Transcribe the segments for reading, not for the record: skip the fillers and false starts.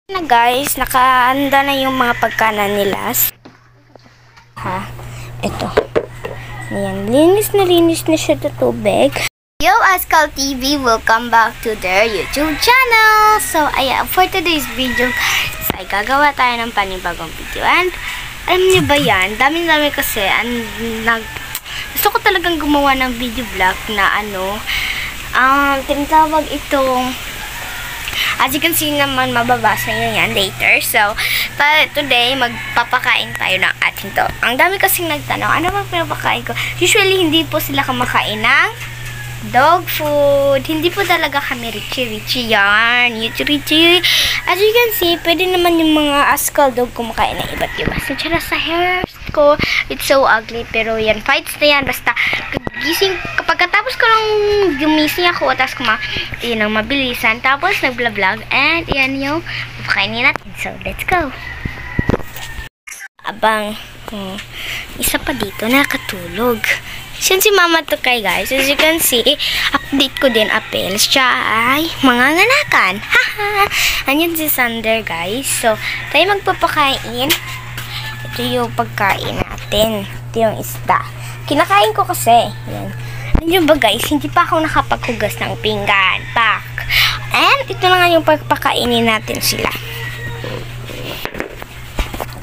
Na guys, nakaanda na yung mga pagkanan nila. Ha, ito. Ayan, linis na siya sa tubig. Yo, Askal TV, welcome back to their YouTube channel. So, ayan, for today's video, guys, ay gagawa tayo ng panibagong video. And, alam niyo ba yan? Dami-dami kasi, gusto ko talagang gumawa ng video vlog na tinatawag itong, as you can see naman, mababasa nyo yan later. So, today, magpapakain tayo ng ating to. Ang dami kasing nagtanong, ano bang pinapakain ko? Usually, hindi po sila kumakain ng dog food. Hindi po talaga kami richie yan. Richie. As you can see, pwede naman yung mga Askal dog kumakain ng iba't iba. So, sa hair ko, it's so ugly. Pero yan, fights na yan. Basta, pagkatapos ko lang gumising ako, tapos yun ang mabilisan. Tapos, nag-vlog. And, yan yung papakainin natin. So, let's go. Abang, isa pa dito, nakatulog. Siyan si Mama Tukay, guys. As you can see, update ko din apels. Siya ay manganganakan. Haha! Anyan si Sander, guys. So, tayo magpapakain. Ito yung pagkain natin. Ito yung isda. Kinakain ko kasi. Yan. Alam ba, guys, hindi pa ako nakapaghugas ng pinggan. Pak! And, ito na nga yung pagpakainin natin sila.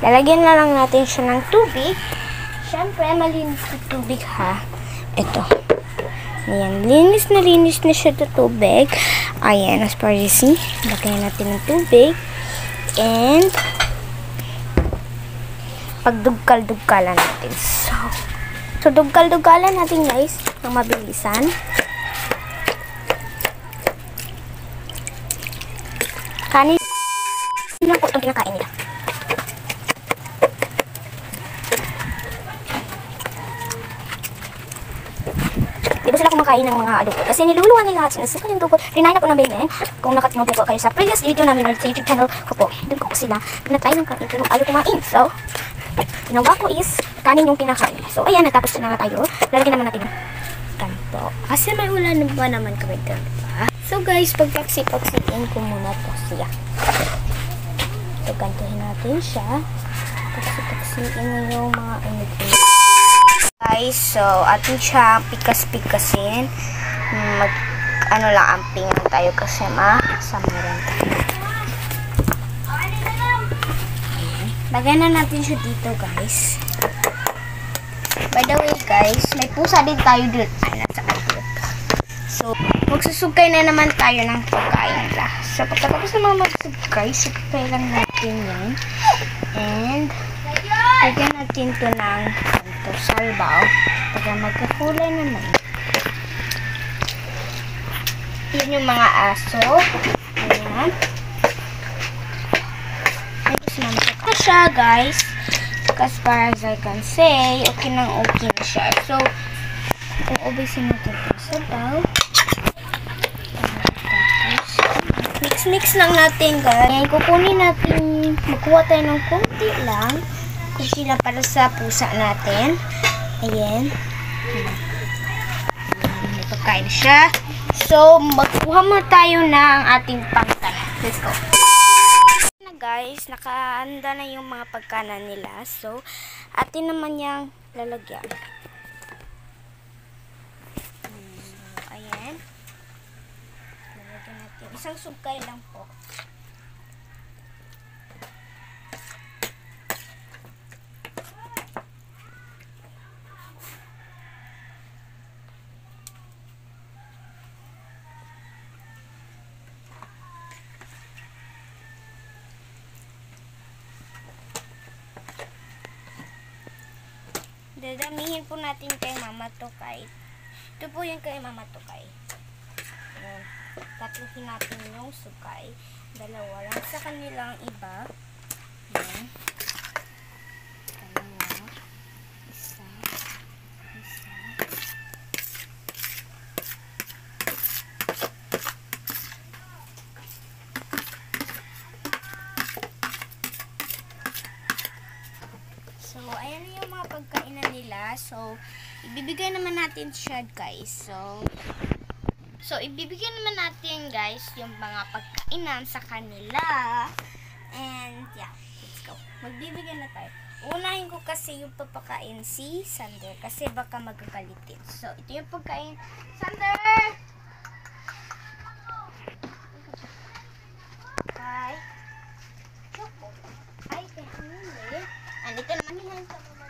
Lalagyan na lang natin siya ng tubig. Siyempre, malinis na tubig, ha. Ito. Ayan, linis na siya sa tubig. Ayan, as far as you see, lagyan natin ng tubig. And, pagdugkal-dugkalan natin. So dugkal-dugkalan natin, guys, ng mabilisan. Kanin lang po itong kinakain nila. Di ba sila kumakain ng mga adobo? Kasi niluluwan nila lahat. Sinasukan yung dugo. Rinayin ako ng benen. Kung nakatingin po kayo sa previous video namin sa YouTube channel ko po, doon ko sila pinatry ng kanin kung ayaw kumain. So, ginawa ko is kanin yung kinakain. So, ayan, natapos na nga tayo. Lalagyan naman natin ng ganito. Kasi may ulan ba naman kami doon, diba? So, guys, pagpaksi-paksiin ko muna to siya. So, gantuhin natin siya. Paksi-paksiin na yung mga ingredients. Guys, so, atin siya pikas-pikasin. Amping tayo kasi masamaran tayo. Lagyan na natin siya dito, guys. By the way, guys, may pusa din tayo dito. Nasa ayot. So, magsusugkay na naman tayo ng pagkain nila. So, pagkatapos naman magsugkay, sugkay lang natin yan. And, lagyan natin ito ng salbaw. Para magkakulay naman. Yun yung mga aso. Ayan. Na siya, guys. As far as I can say, okay na siya. So, uubusin natin ito sa sabaw. Mix lang natin, guys. Ayan, kukunin natin, magkuha tayo ng konti lang. Kunti lang para sa pusa natin. Ayan. May pagkain siya. So, magkuha mo tayo ng ating pangkalan. Let's go. Guys, nakaanda na yung mga pagkanan nila. So, atin naman yung lalagyan. Ayan. Lalagyan natin. Isang sugkay lang po. Dadamihin po natin kay Mama Tukay. Ito po yung kay Mama Tukay. Ayan. Tatluhin natin yung sukay. Dalawa lang sa kanilang iba. Ayan. Dalawa. Isa. So, ayan na yung mga pagkainan nila. So, ibibigay naman natin siya, guys. So, ibibigay naman natin, guys, yung mga pagkainan sa kanila. magbibigyan na tayo. Unahin ko kasi yung papakain si Sander kasi baka magagalitin. So, ito yung pagkain. Sander! Hi. Choco. Ay, kahuli. Andito naman hihain sa mama.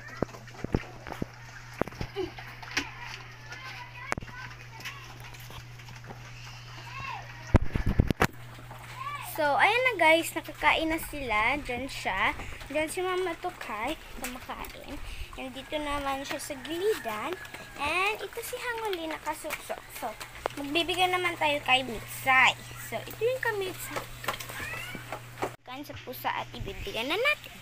So, ayan na guys, nakakain na sila. Diyan siya. Diyan si Mama Tukay, kumakain. And dito naman siya sa gilidan. And ito si Hanguli nakasuksok. So, magbibigyan naman tayo kay Mitsay. So, ito yung kamitsay. Kain sa pusa at ibibigyan na natin.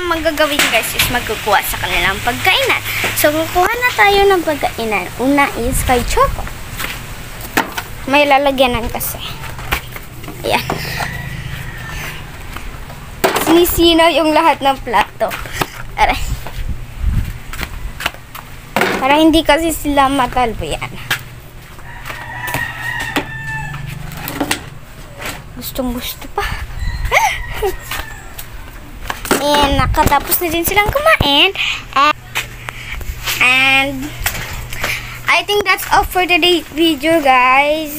Ang magagawin guys is magkukuha sa kanilang pagkainan. So, kukuha na tayo ng pagkainan. Una is kay Choco. May lalagyanan kasi. Ayan. Sinisinaw yung lahat ng plato. Aray. Para hindi kasi sila matalbo yan. Gustong gusto pa. And nakatapos na din silang kumain. And I think that's all for today's video, guys.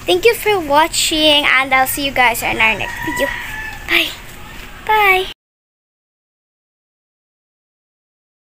Thank you for watching, and I'll see you guys in our next video. Bye. Bye.